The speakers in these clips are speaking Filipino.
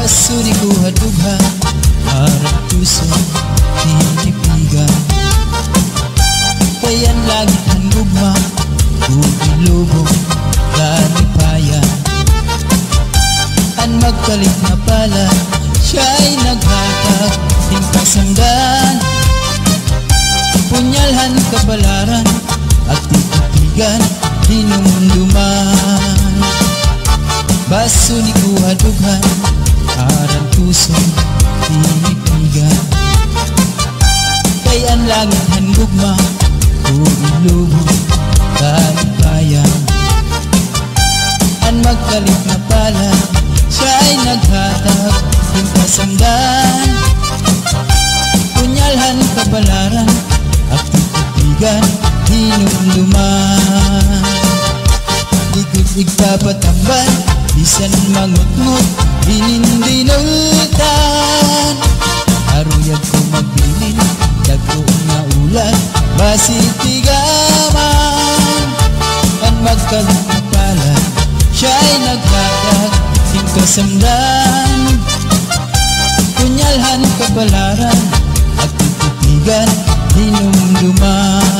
Baso di ko hadughan harap puso tinipigan. Kayan lagi ang gugma Bugilubog Lalipayan. An magkalit na pala siya'y naghatag ng kasamdan. Punyalhan kabalaran at titigan hinumduman. Baso ni ko hadughan harang puso tinipigan. Kayan langit han gugma Bugilubog Lalipayan. An magkalit na pala siya'y naghatag ng kasamdan. Punyalhan kabalaran at titigan hinumduman. Ikot igpapatambal bisan mangutngot hinindinultan. Aruyag ko magbilin dagko nga ulan basitigaman. An magkalit na pala siya'y naghatag ng kasamdan. Punyalhan kabalaran at titigan hinumduman.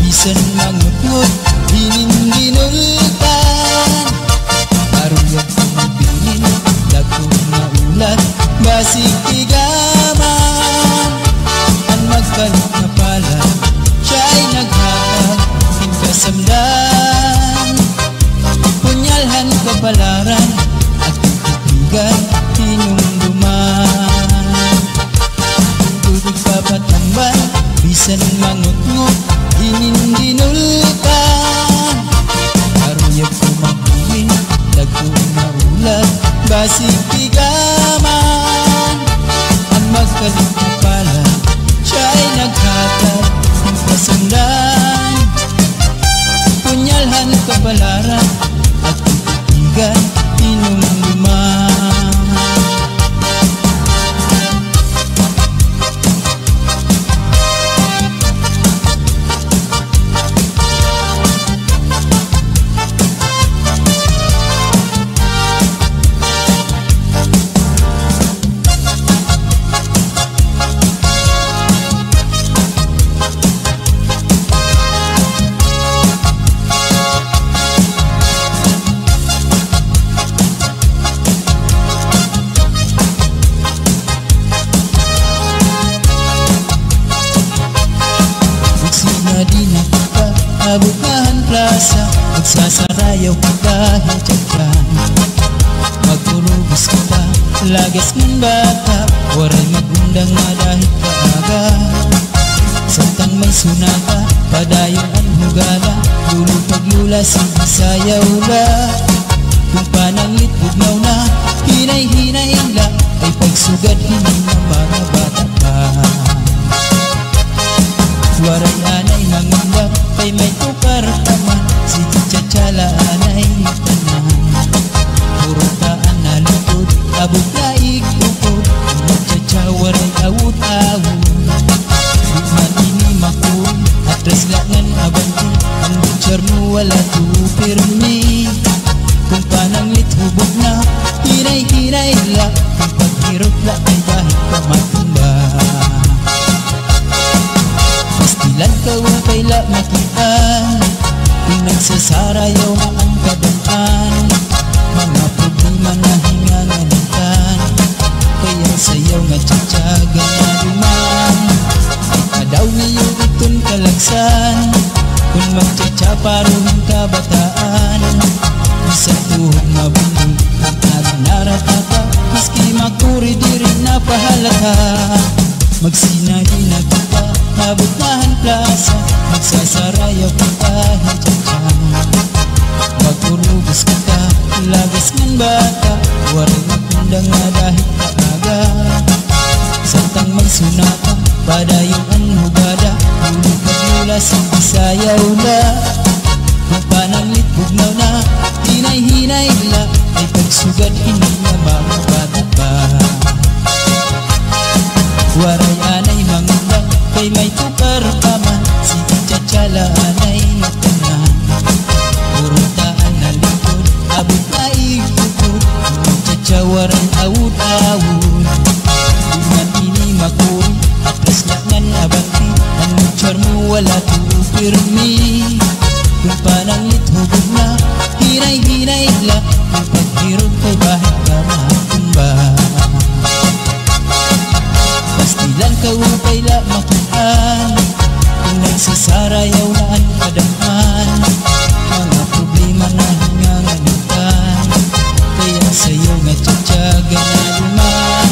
Bisan mangutngot hinindinultan. Aruyag ko magbilin dagko nga ulan basitigaman. An magkalit na pala siya'y naghatag ng kasamdan. Punyalhan kabalaran at titigan hinumduman. Tubig papatambal bisan mangutngot hinindinultan. Aruyag ko magbilin dagko nga ulan basitigaman. Ang magkalit na pala siya'y naghatag ng kasamdan. Punyalhan kabalaran at titigan hinumduman. Di na ka abukahan plaza, magsasarayaw ka kahit dyan. Magpurubos ka pa, lagas ng bata, waray magundang nga dahil kaaga. Samtang may sunata, padayon ang hugala, lulo paglula sayaw la. Kung pananglit bugnaw na, hinay-hinay la, ay pagsugad hindi na mga bata pa. Waray anay mangundang kay may tukar taman, sige tsatsala anay tanan. Puro taan na lutod, abot na ikukod, magtsatsa waray awut-awut. Bukman ini makul, atras langan abanti, ang butcher mo wala tupirmi. Kung pananglit hubog na, hinay-hinay la, kung paghirot la ay dahil pamatumba. Pastilan ka upay la makitaan, kung nagsasarayaw nga ang kabaan. Mga problema na hingangalitan, kaya sayaw nga tsatsaga na duman. Adaw niyo itong kalagsan, kung magtsatsa paruhin kabataan. Isang tuhog mabundol, ang naratata, maski makuri di rin napahalata. Magsinahin na kita, nabutahan plaza, magsasarayaw ka kahit dyan. Magpurubos kita, lagas ng bata, waring Padayon ang hugada, ulit pagmula sa Bisayaw na. Kung pananglit bugnaw na, hinay-hinay la, ay pagsugad hindi na mamabata pa. Waray anay mangundang, kay may tukar pa man, si Chatsala anay natanan. Purutaan na likod, abot na ikukod, Chachawaran awud-awud. Dengan ini makuri, atras laknan abanti, ang mutsar mo wala tuupirmi. Kung pananglit hubog na, hinay-hinay la, kung paghirog kay bahit ka matumba. Pastilan ka upay la makitaan, kung nagsasarayaw na ang kadahan. Mga problema na hinganganitan, kaya sa'yo nga tsatsaga na luman.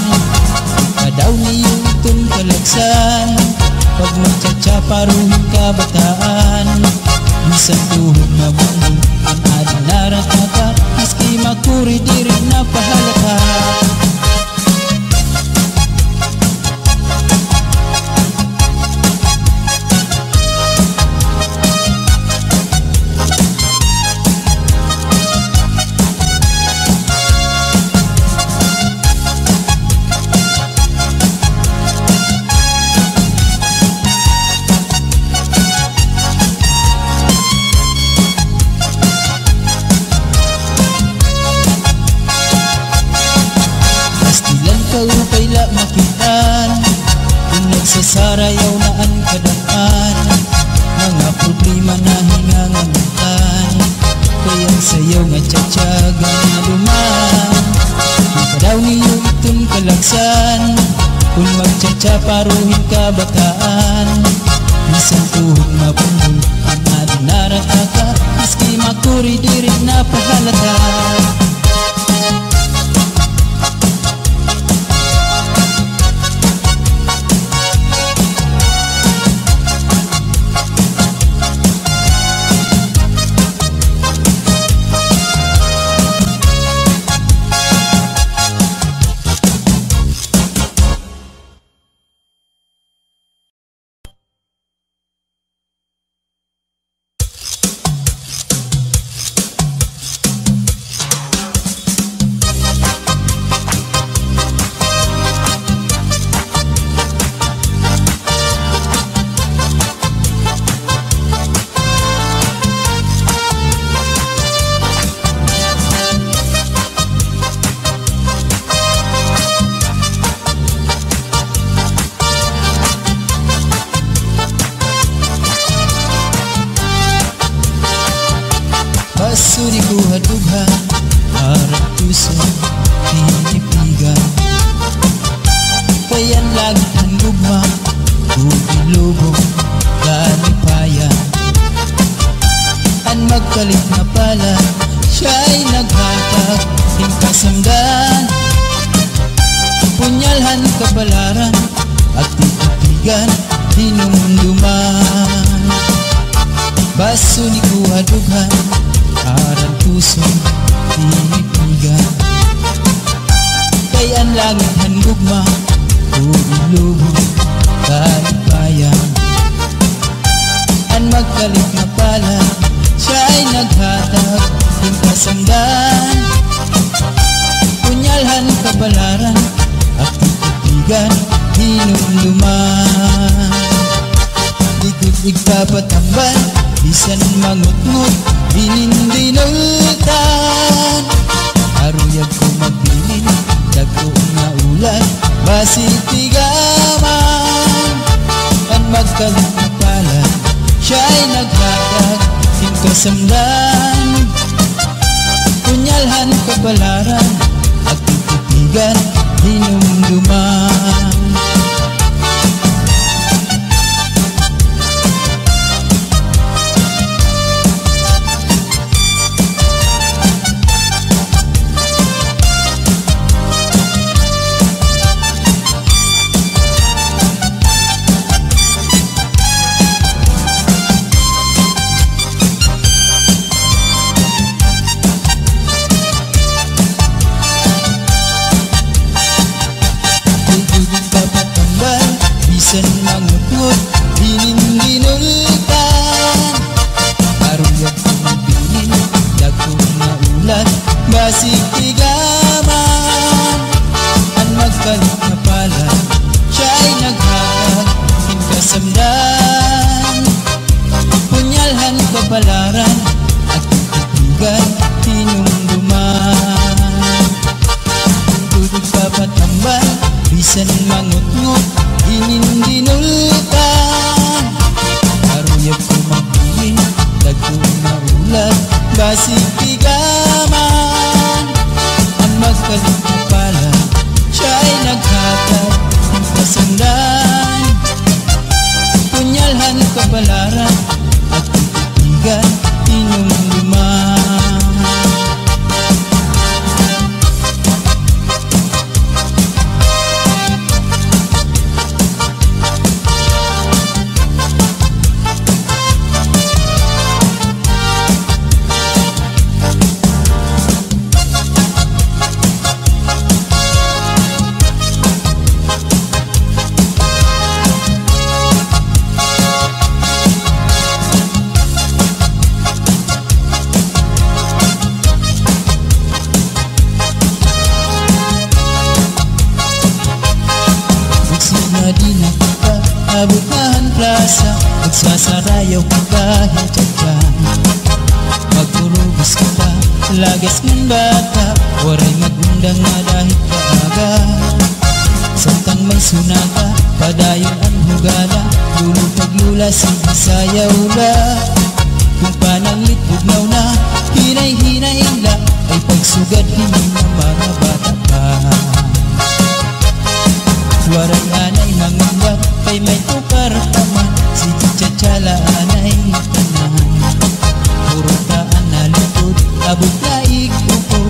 Kadaw niyo itong kalagsan, pag magtsatsa paruhin ka bataan. Minsan tuhod na bundol, ang adinarat na ka, maski makuri di rin napahalata. Upay la makitaan, kung nagsasarayaw na ang kadaan. Mga problema na hinganganitan, kaya sayaw nga tsatsaga na luman. Kadaw niyo itong kalagsan, kung magtsatsa paruhin ka bataan. Minsan tuhod mabundol, ang adinarat na ka, maski makuri di rin napahalata. Pasuri ko hadughan, harap puso, pinipigan. Payan lagi ang lugma, bubulubog, kalipayan. Ang magkalit na pala, siya'y naghatag, ting kasamdan. Punyalhan kabalaran, at titigan, dinumduman. Pasuri ko hadughan, harang puso, pinipigan. Kay ang langit handugma, bubulubog, kalipayan. Ang magkalit na pala, siya'y naghatag, ting kasandan. Punyalhan kabalaran, at titigan, hinumduman. Likod igpapatambal, bisan mangut-ngut, binindinutan. Aruyag ko magbilin, dagko nga ulan, basitigaman. Ang magkalit na pala, siya'y naghatag, ting kasamdan. Punyalhan kabalaran, at titigan, hinumduman. basig tigaman. Ang magkalit na pala, siya'y naghatag kasamdan. Punyalhan kapalaran at titigan tinumduman. Tutug papatambal, bisan mangut-ngut, inindinultan. Aruyag ko magpili, dagkong maulat, basig tigaman. Ang magkalit na pala, siya'y naghatag ng kasundan. Punyalhan kapalaran at titigan tinumduman. Di na kita abukahan plaza, magsasarayaw ka kahit dyan. Magpurubos kita, lagas ng bata, waray magundang na dahil kaaga. Samtang may sunata, padayon ang hugala, lulupag-lula, sayaw la. Kung pananglit bugnaw na, hinay-hinay la, ay pagsugad hindi ng mga bata pa. Waray anay mangundat, kay may tukar taman, si Chachala anay tanan. Puro taan na likod, abot na ikukod,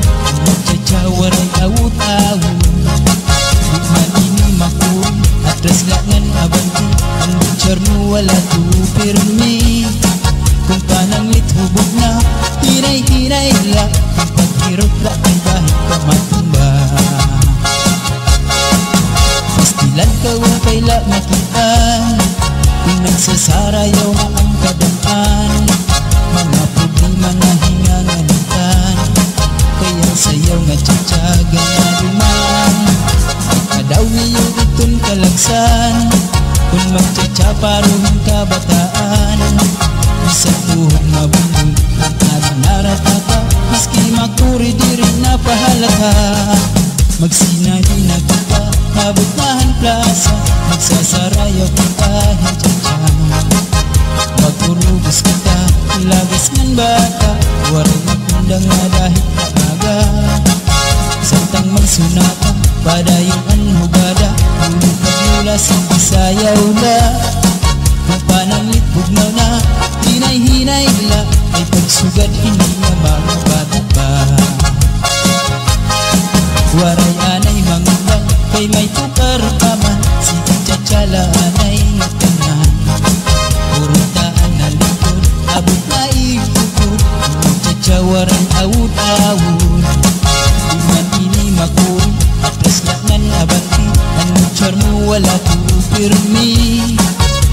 Chacha waray awut-awut. Bukman ini makuri, atras langan abanti, ang butcher mo wala tupirmi. Kung pananglit hubog na, hinay-hinay la, kung paghirot la kay bahit ka matumba. Pastilan ka upay la makitaan, kung nagsasarayaw na ang kadaan. Mga problema na hingangalitan, kaya sayaw nga tsatsaga na duman. Kadaw niyo itong kalagsan, kung magtsatsaparoon kabataan. Isang tuhog mabundol, ang ating naratata, maski makuri di rin napahalata. Magsinadi na kita, nabutahan plaza, magsasarayaw kita hintyan. Magpurubos kita, lagas ng bata, waray magundang na dahil kaaga. Samtang may sunata, padayon ang hugada, lulupag-lula, sayaw la. Kung pananglit bugnaw na, hinay-hinay la, ay pagsugad hindi na mga bata pa. Waray anay mangundan, kay may tukar paman, si Chachala anay tanan. Puro taan na likod, abot na ikukod, Chacha waray awut-awut. Iman ini makuri, atras langan abanti, ang butcher mo wala tupirmi.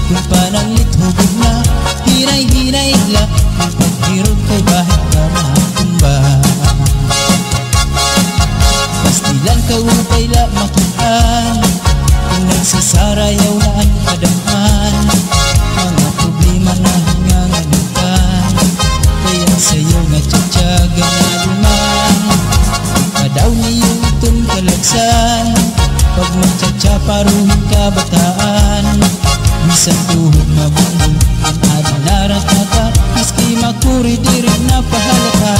Kung pananglit hubog na, hinay-hinay la, kung paghirot kay bahit ka matumba. Pastilan ka upay la makitaan, kung nagsasarayaw na ang kadaan. Mga problema na hingangalitan, kaya sayaw nga tsatsaga na duman. Kadaw niyo itong kalagsan, pag magtsatsaparoon kabataan. Isang tuhog mabundol, ang ating naratata, maski makuri di rin napahalata.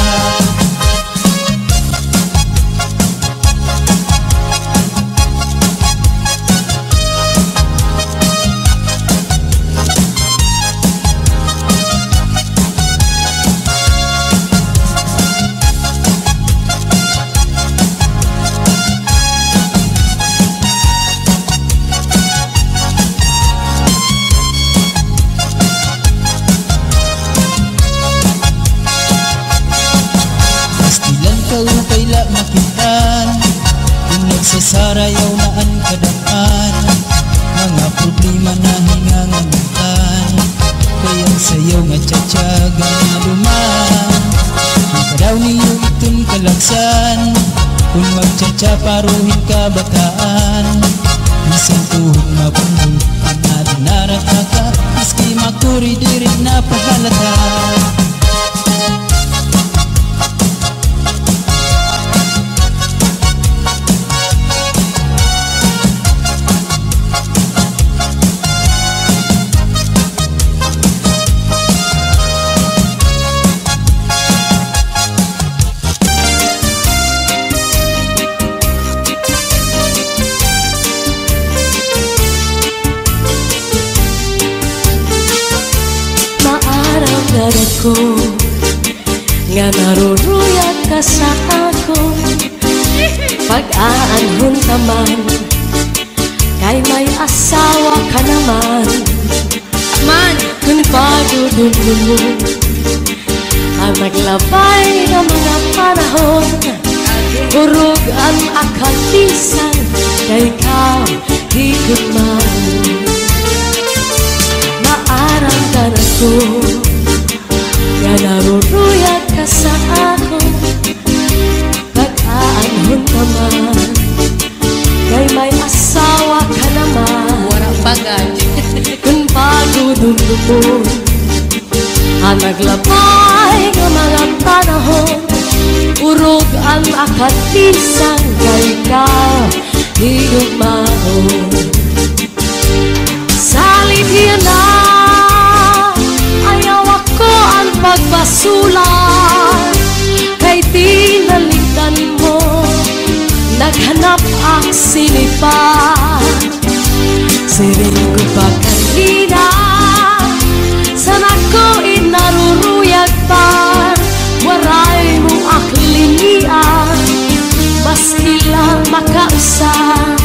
Upay la makitaan, kung nagsasarayaw na ang kadaan. Mga problema na hingangalitan, kaya sayaw nga tsatsaga na duman. Kadaw niyo itong malagsan kung magtsatsa paruhin kabataan. Bisan tuhog mabundol ang narinaraka, maski makuri diri na pahalata. Ko nga naruruyag ka sa ako, pag-aanhon ka man kay may asawa ka naman. Man, kung pagdudulong mo ang naglabay ng mga panahon, urog ang akalisan kay ikaw higit man. Maarang ka na ko nga naruruyag ka sa ako, pag-aanhon ka man kay may asawa ka naman. Warang bagay. Kung pagdudulong mo ang naglabay ng mga panahon, urog ang akatisan kay ikaw higugmaon. Salit yan na pagbasulan kay tinalikan mo, naghanap ang sinipan. Siring ko pa kanina, sana ko inaruruyag pa, waray mo aklinian, maski lang makausap.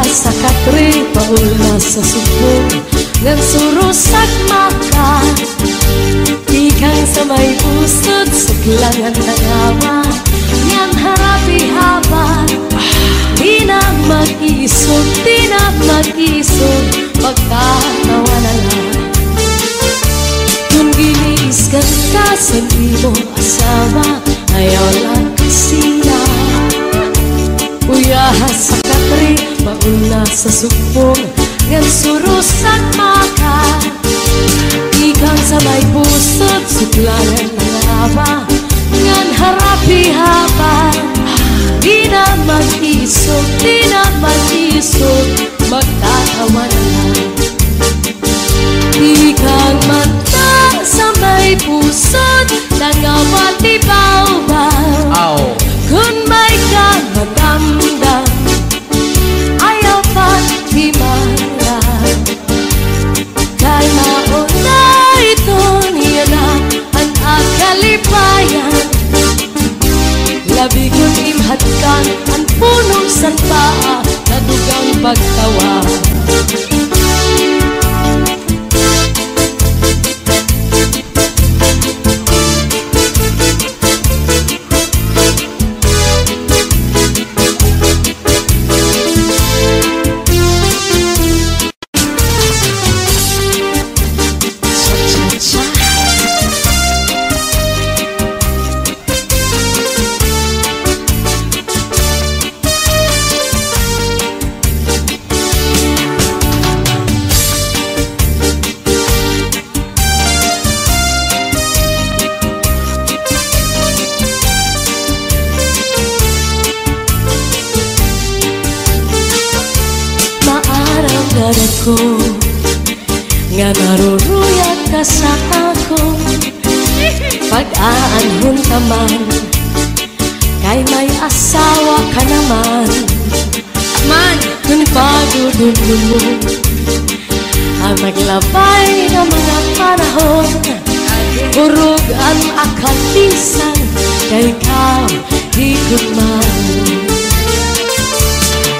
Sa katri paula sa subong ngan surusak maka, ikang sa may pusod sa klangan tangawa, yan harapi haban. Di na mag-isog, di na mag-isog, pagkatawa na lang. Kung giniiskan ka sa mo asawa, ayaw lang kasina. Uyahas sa katri pauna sa subong ngan surusak maka, ikang sa may pusod suklangan ng haba, ngan harapi haba. Di na mag-isog, di na mag-isog, magtatawa na lang. Ikang mata sa may pusod nangawat ibaw-baw, kung may kang madamdam, ayaw pa't himaran. Kay mauna ito niya na ang akalipayan, labi kong imhatkan ang punong sanpa, nadugang pagtawa. ko nga naruruyag ka sa ako. Pag-aanhon ka man, kay may asawa ka naman. Kung pagudulun mo ang maglabay ng mga panahon, urog ang akatisan, kay ikaw higit man.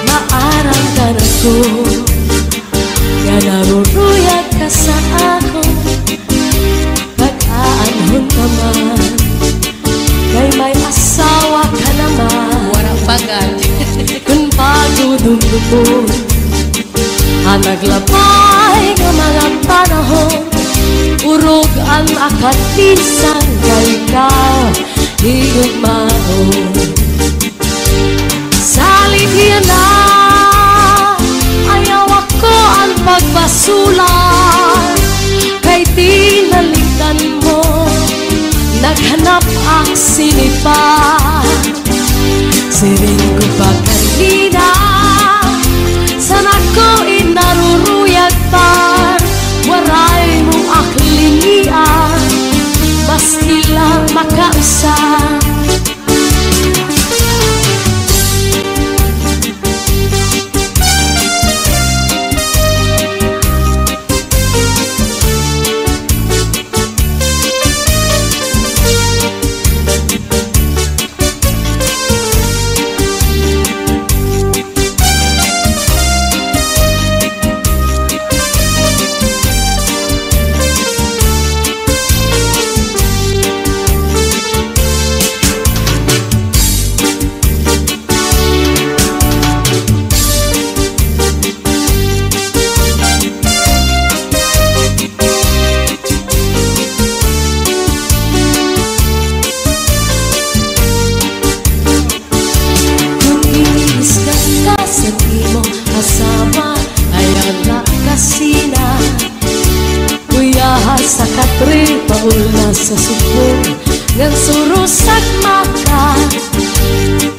Maaramdaman ko nga naruruyag ka sa ako. Pag-aanhon ka man, kay may asawa ka naman. Warang bagay. Kung pagudulun mo ang naglabay ng mga panahon, urog ang akatisan, kay ikaw higit man. Saligyan na, ayaw ako ang pagbasulan, kay tinalikan mo, naghanap ang sinipan. Siring ko pa kanina, sana ko inaruruyag pa, waray mong aklinian, maski lang makausap. Sa katri paula sa subong ngan surusak maka,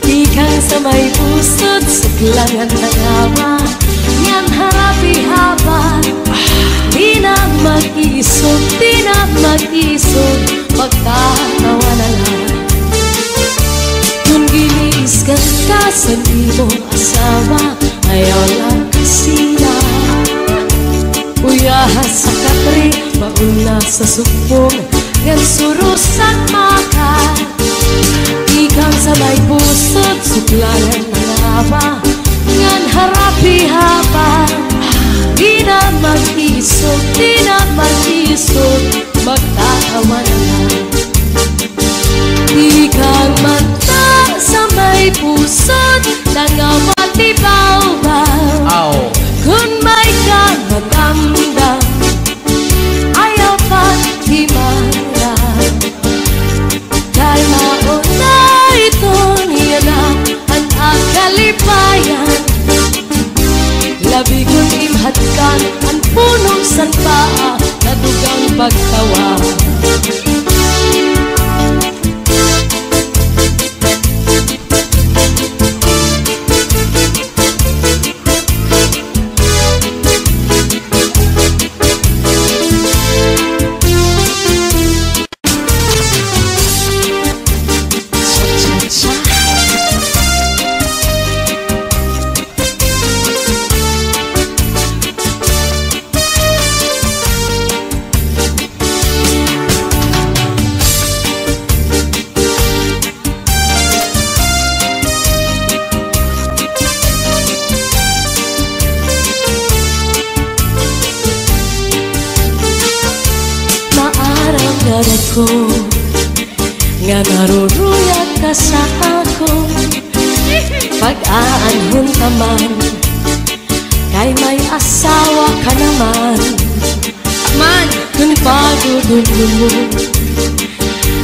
ikang sa may pusod sa klangan ng awa, ngan harapi haban. Di na mag-isog, di na mag-isog, magtatawa na lang. Kung giniisgan ka sa imong asawa, ayaw lang kasina. Uyahas sa katri, mauna sa subong, ngan surusak maka, ikang sa may pusod, suklanan ng awa, ngan harapi haba. Di na mag-isog, di na mag-isog, magtatawa na lang. Ikang mata sa may pusod, nangamat ibaw-baw. Kung may kang magdamdam, ayaw pa't himaran. Kay mauna ito niya na ang akalipayan. Labi kong imhatkan ang punong sanpaa na dugang pagtawa. Ko nga naruruyag ka sa ako. Pag-aanhon ka man, kay may asawa ka naman. Kung pagudulun mo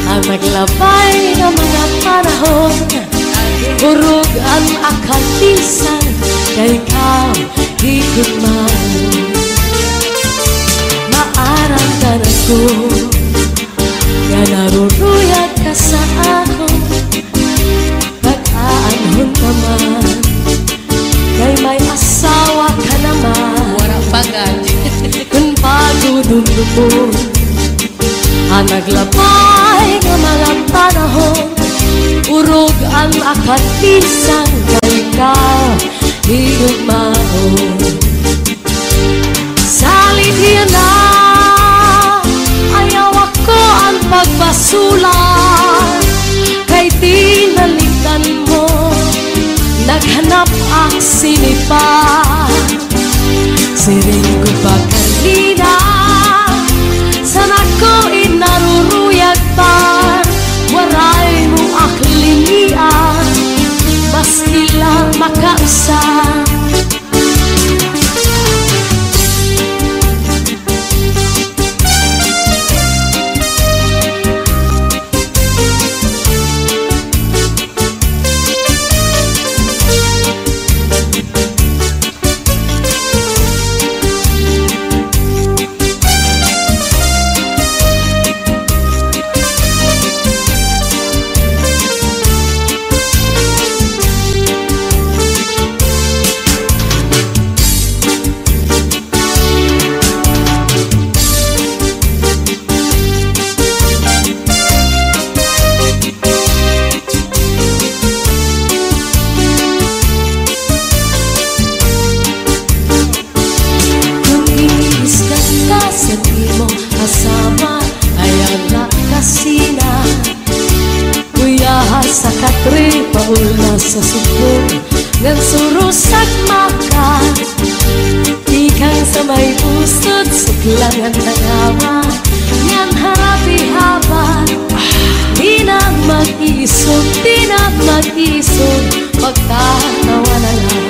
ang maglabay ng mga panahon, urog ang akatisan, kay ikaw higit man. Maaramdaman ko nga naruruyag ka sa ako. Pag-aanhon ka man, kay may asawa ka naman. madudumon. Ang naglabay nga mga panahon, urog ang akad pisang kalikaw, higugmaon. Salit yan na, ayaw ako ang pagbasulan, kay tinalitan mo, naghanap ang sinipa. Siring ko pa kanina, sana ko inaruruyag pa, waray mo aklinian, maski lang makausa. Sa katri paula sa subong ngan surusak maka, ikang sa may pusod suklangan nangawa, yan harapi haba. Di na mag-isog, di na mag-isog, magtatawa na lang.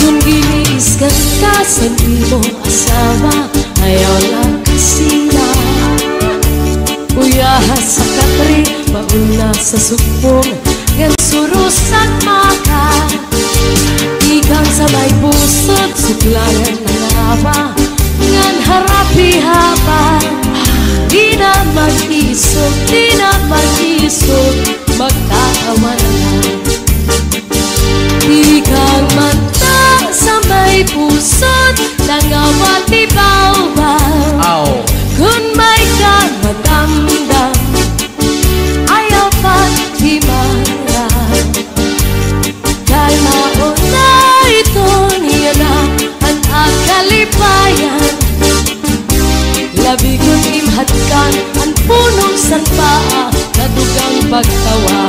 Kung giniiskan ka sa mo asawa, ayaw lang kasina. Uyahas sa katri pauna sa subong ngan surusak maka, ikang sa may pusod suklangan nangawa, ngan harapi haba. Di na mag-isog, di na mag-isog, magtatawa na lang. Ikang mata sa may pusod nangawa ti baw-baw, kun may ka madamdam, ayaw pa't himarap. Dahil mauna ito niya na ang akalipayan, labi kong imhatkan ang punong sanpaa na dugang pagtawa.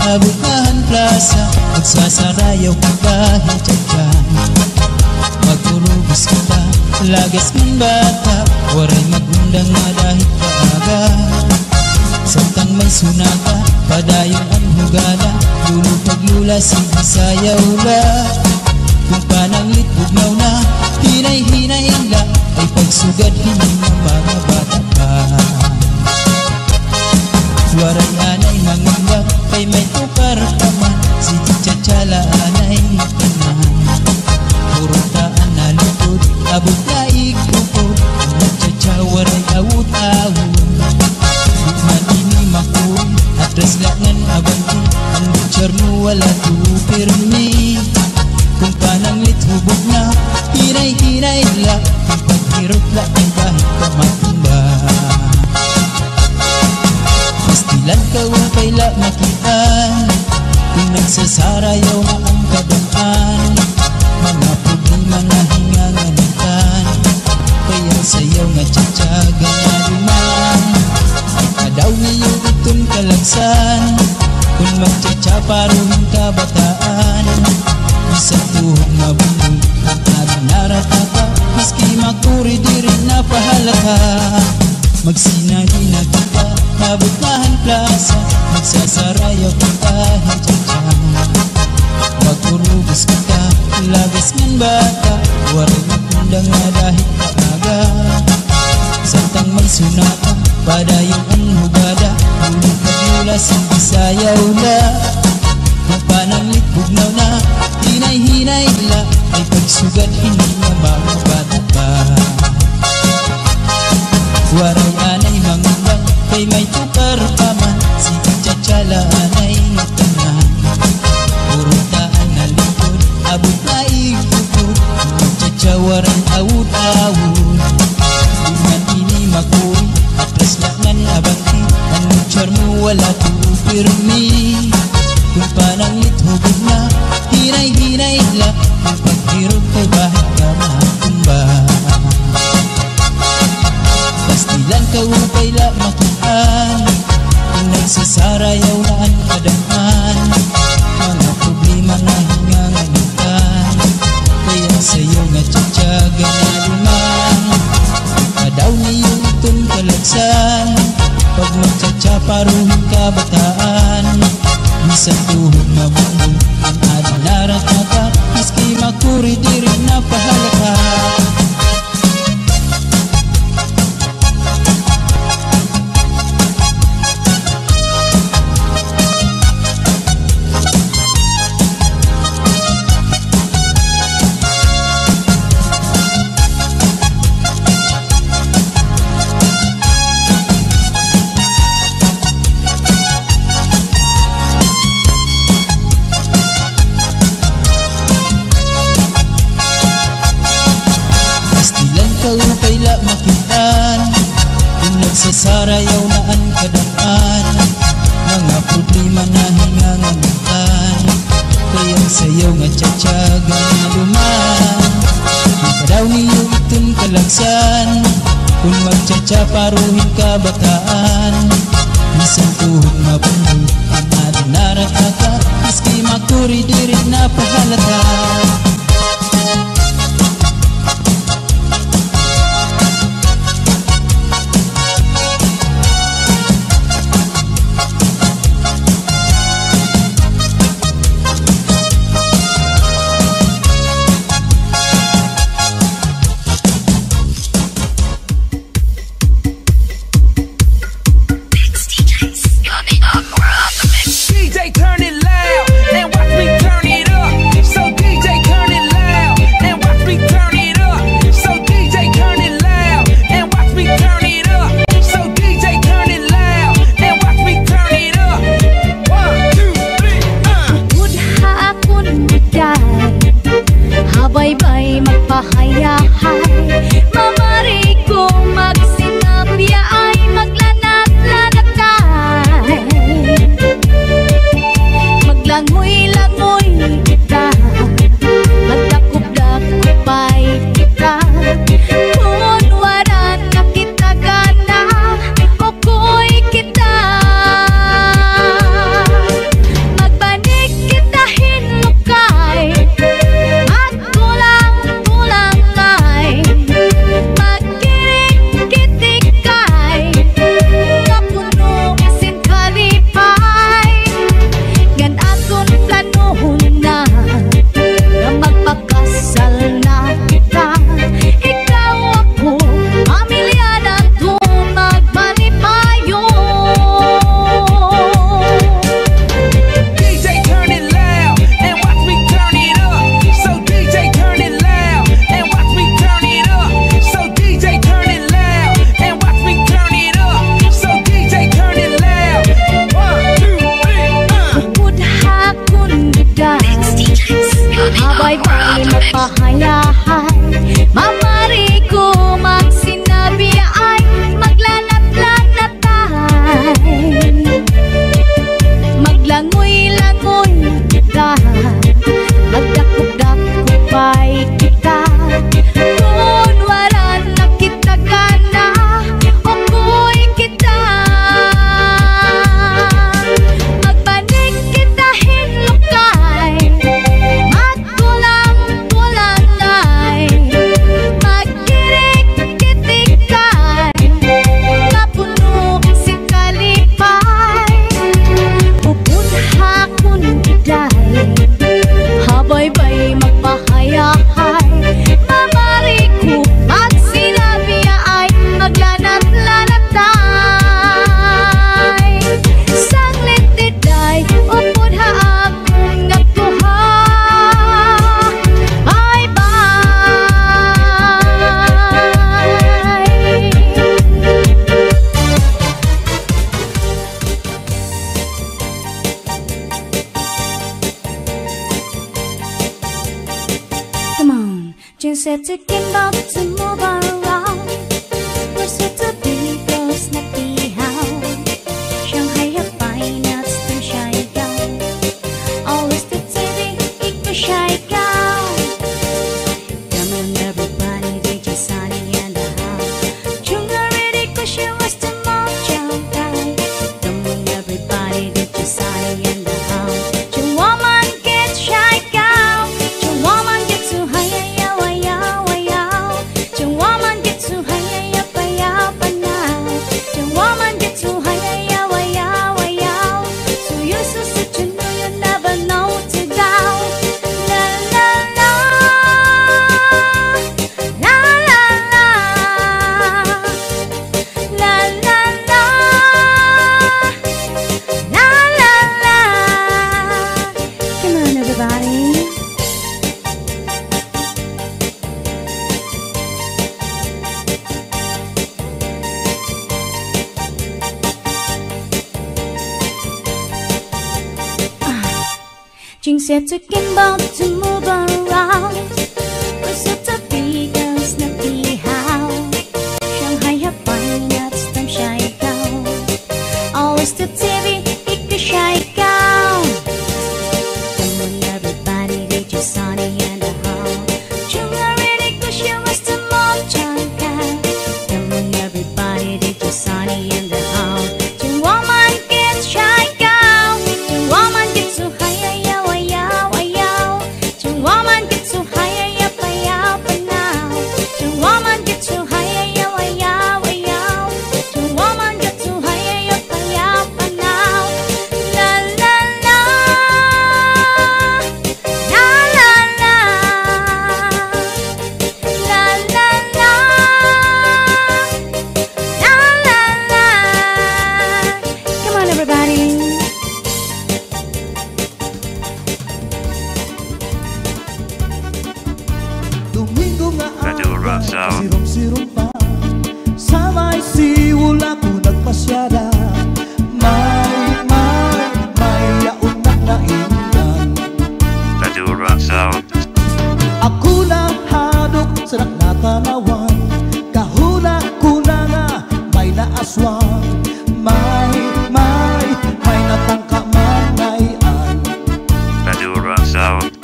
Abukahan plaza, magsasarayaw ka kahit dyan. Magulubos kita, lagas man bata, waray magundang nga dahil kaaga. Samtang may sunata, padayon ang hugala, lulupag lula sigisayaw la. Kung pananglit bugnaw na, hinay-hinay la, ay pagsugad hindi ng mga bata pa. Waray anay mangunggap, kay may tukar kaman, si Chachala anay tanan. Purutaan na lukod, abot na ikukod, Chacha waray awut-awut. Bukman ini makul, atras langan abanti, ang butcher mo wala tupirmi. Kung pananglit hubog na, hinay-hinay la, kung paghirot la ang kahit kamatumba. Pastilan ka wapay la makitaan, kung nagsasarayaw na ang kadaan. Mga problema na hinganganitan, kaya sayaw nga tsatsaga na duman. Kadaw niyo itong kalagsan, kung magtsatsaparohin ka bataan. Isang tuhong mabundol, naranarata, maski makuri di rin napahalata. Magsinali na kita, mabutahan plaza, magsasarayaw ka kahit dyan. Magurubos kita, lagas man bata, waray Sumandang na dahil maaga, samtang may sunata padayong ang hugada. Ulit nagmula sa Bisayaw na mapananglit bugnaw na hinay-hinay la ay pagsugad hindi na mga bata pa. Waray anay mangundang kay may tukar pa man, si Chatsala anay tanan. Urutaan na likod abot na ikukod, magtsatsawaran awud-awud. Iman ini makuri atras laknan abanti, anong charmo wala tuupirmi. Kung pananglit hugod na hinay-hinay la, kung paghirog kay bahay ka matumba. Pastilan ka upay la makitaan, kung nagsasarayaw na ang kadaman. Mga problema na hinganganitan, kaya sa'yo nga tsatsaga na luman. Kadaw niyong itong kalagsan, pag magtsatsaparuhin ka bataan. Bisan tuhod mabuno ang adinarat na ka, maski makuri di rin napahalaka. Upay la makitaan, kung nagsasarayaw na ang kadaan. Mga problema na hinganganitan, kaya sa'yo nga tsatsaga na luman. Ikadaw niyo itong kalagsan, kung magtsatsaparuhin ka bataan. Bisan tuhod mabuno ang adinarat na ka, maski makuri di rin napahalata. Bye-bye magpahayahay, mamari ko magsinapya ay maglanat-lanatay. Maglangoy-langoy kita, magdakop-dakopay kita. Kung waran na kita gana, okoy kita. Magbanig kita hinukay, bye-bye magpahayahay, mamari ko magsinabi ay maglanat-lanatay. Maglangoy-langoy kita, magdakop-dakopay kita. Kung waran na kita gana, okoy kita. Magbanig kita hinukay, magkulang-kulang ay Just have to get up to move around. We're set to be close, not be how. Shanghai have fine nuts to shy down. Always the TV, it was shy down. Come on, everybody, DJ Sunny and the house. Junga ready, cause she was the mom jump down. Come on, everybody, DJ Sunny and the house. Your woman get shy down. Your woman get too high. Jinx have to get about to move around. We're set to be girls, not be how. Shanghai have fine nuts, them shy down. Always the TV, it be shy down. Come on, everybody, they just Sunny and the house. Junga ready, cause she was the mom changa. Come on, everybody, they just Sunny and the house. Your woman gets shy down. Your woman gets too high. Sirong-sirong pa sa may siwul ako nagpasyada. May yaunat na ingan. Madura Sound. Ako na hadok sa nakatanawan. Kahuna ko na nga may naaswang. May natangka manayan. Madura Sound.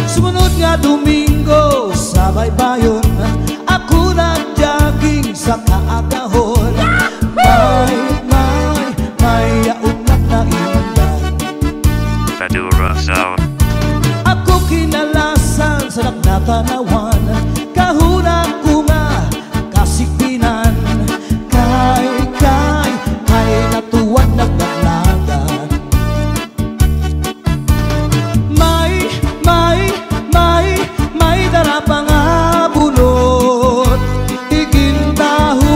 Sumunod nga Domingo sa baybayon, ako nag-jogging sa kaagahon. May yaunat na ingan. Madura Sound. Ako kinalasan sa nakatanawan. Kahuna ko nga kasikpinan. Kay natuwad nagdaglagan. May darapang abulot. Igindahu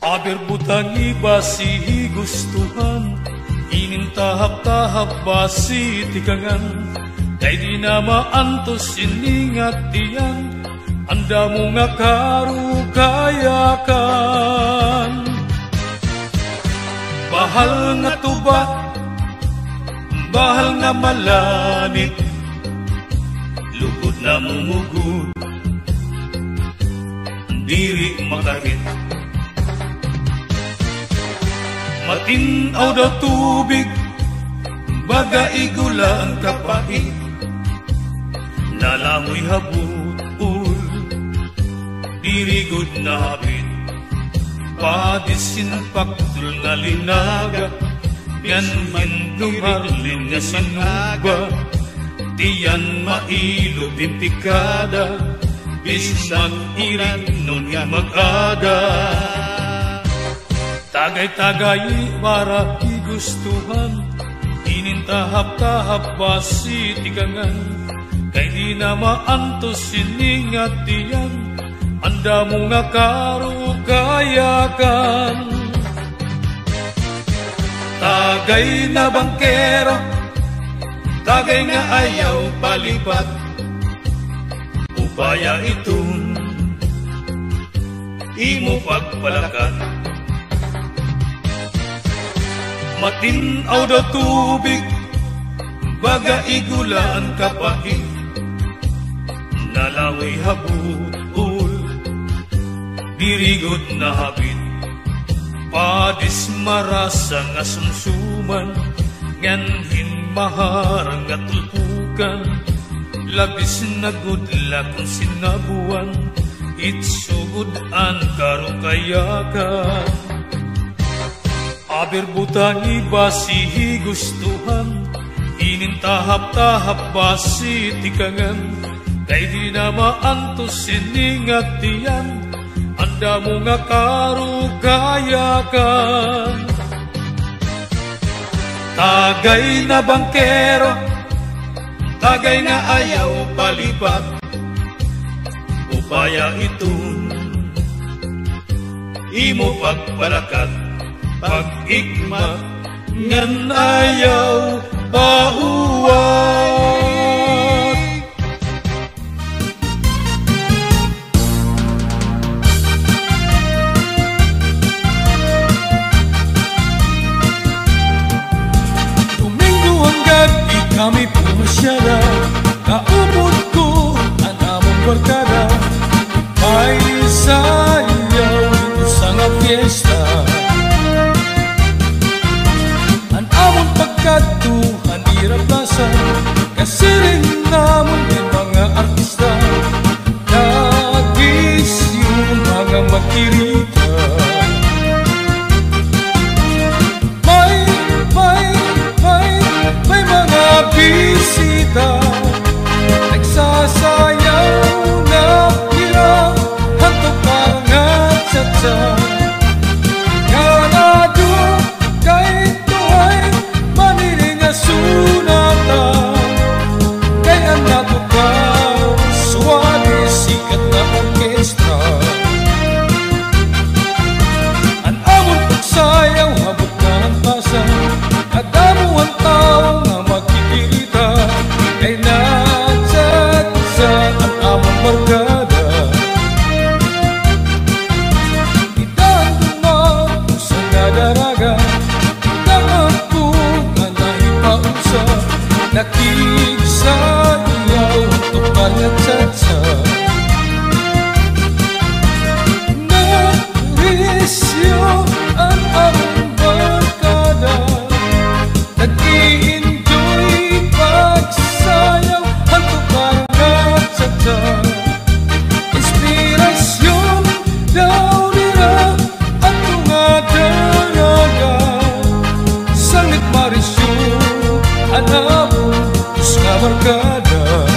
Aber butangi basi gustuhan, inin tahap-tahap basi tikangan, kay di na maantos iningat tiyan, anda mo nga karukayakan. Bahal nga tuba, bahal nga malanit, lugod na mumugod, diri makakit. Matinaw daw tubig, baga igula ang kapait, nalangoy habut-ul, dirigod na habit, padisin paktul nga linaga, yan hintumarlin nga sinuba, diyan mailo bintikada, bisang irin nun mag-ada. Tagay-tagay para igustuhan, inin tahap-tahap basi tikangan, kay di na maantos siningat diyan, anda mo nga karukayakan. Tagay na bangkero, tagay nga ayaw palipat, upaya itong imo pagpalakat. Matinaw daw tubig, baga igula ang kapait, nalaway habut-ul, dirigod na habit, padis marasa nga sumsuman, nganhin maharang nga tulpukan, labis na gudla kung sinabuan, itsugod ang karukayakan. Aber butangi basi gustuhan, inin tahap-tahap basi tikangan, kay di na maantos siningat tiyan, anda mo nga karukayakan. Tagay na bangkero, tagay nga ayaw palipat, upaya itong imo pagpalakat, pag-igma ngan ayaw pauwat. Domingo ang gabi kami pumasyada, kaupod ko ang among barkada, may sayaw dito sa nga fiesta. Pagkatuhan di plaza, kasi rin namon din mga artista, nagis yung mga makirita. May mga bisita, nagsasayaw na hirap, hantok parangat sa nakiksayaw untuk pangatsa, narisyo ang among barkada, nag-i-enjoy pagsayaw hanto pangatsa, inspirasyon daw nila at mga daraga, sangit marisyo ang among barkada.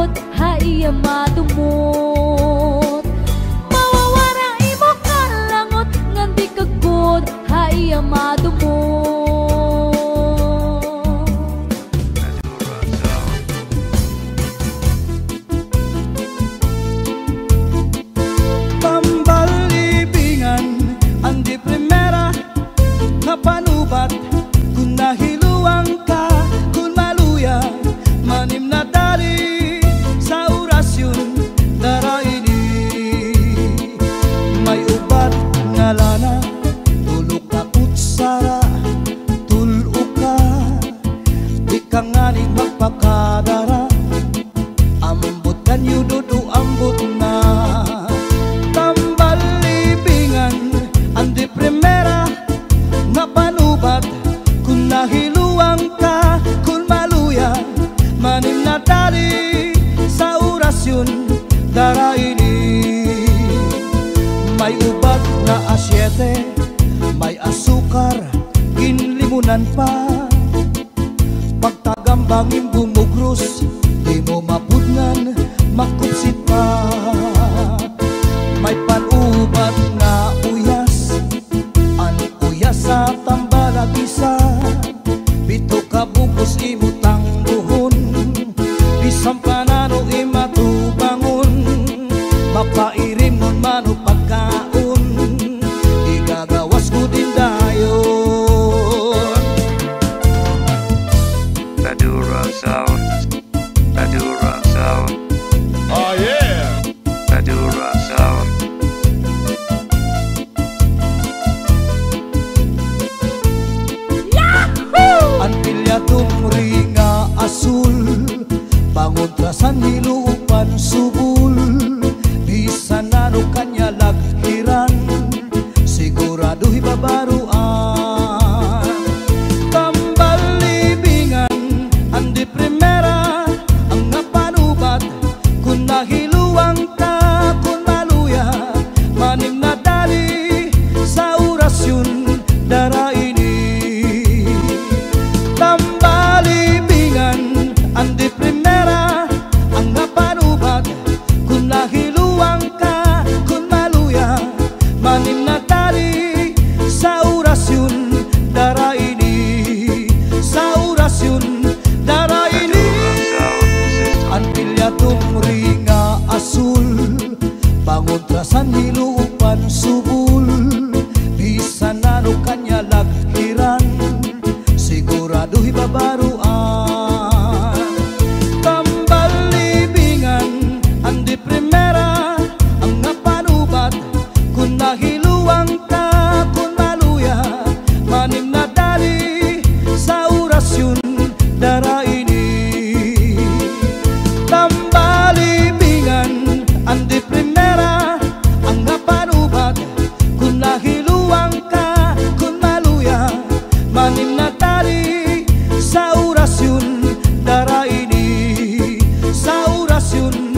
kagod haiya madumot. Mawawara imo kalangot nganti kagod haiya madumot. Andi primera nga panubat kung nahiluang ka, kung maluya manim na dali sa orasyon daraini. May ubat nga lana tulog ka kutsara tulo ka, di ka nga ni magpakadara, ambot kanyo dudu ambot na. Andi primera nga panubat kung nahiluang ka, kung maluya manim na dali sa orasyon daraini. May ubat na asyete, may asukar ginlimunan pa, pagtagambangin bumugros di mo mapudnan makupsit pa. May panubat na uyas, an uyas sa tambalagisa, bito ka bugos imutang buhon, bisang panano imatubangon, mapairim nun mano pagkaon, igagawas ko din dayon. Badura Sound. Badura Sound. Oh yeah! Badura Sound. An pilyatong ringa asul, panguntrasan niluupan subul, bisan nano kanya laghiran, sigurado hibabaruan. Tambal libingan, andi primera ang napanubat kung nahiluang ka, kung maluya manim na dali sa orasyon daraini. Tambalibingan, andi primera ang napanubat kung nahiluang ka, kung maluya manim na dali sa orasyon daraini. Sa orasyon daraini. Ang pilyatong ringa asul, panguntrasan niluupan subul, bisan nano kanya laghiran, sigurado hibabaruan. Tambalibingan, andi primera ang napanubat kung nahiluang ka, kung maluya manim na dali sa orasyon daraini. Tambalibingan, andi primera ang napanubat kung nahiluang ka, kung maluya manim na dali sa orasyon daraini. Sa orasyon